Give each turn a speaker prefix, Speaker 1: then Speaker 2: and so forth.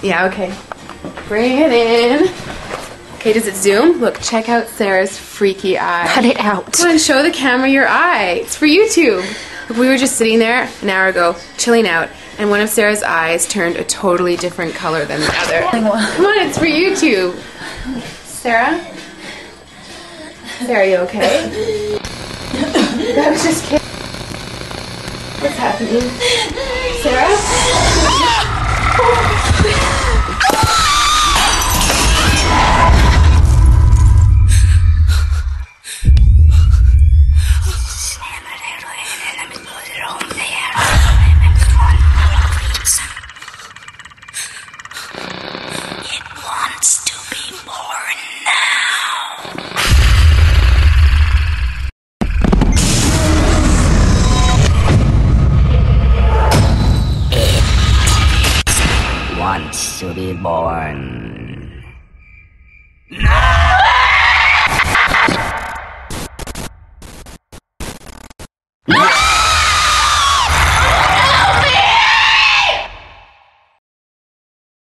Speaker 1: Yeah, okay. Bring it in. Okay, does it zoom? Look, check out Sarah's freaky eye.
Speaker 2: Cut it out.
Speaker 1: Come on, show the camera your eye. It's for YouTube. Look, we were just sitting there an hour ago, chilling out, and one of Sarah's eyes turned a totally different color than the other. Come on, it's for YouTube. Sarah? Sarah, are you okay? I was just kidding. What's happening? Sarah?
Speaker 3: It wants to be born now. It wants to be born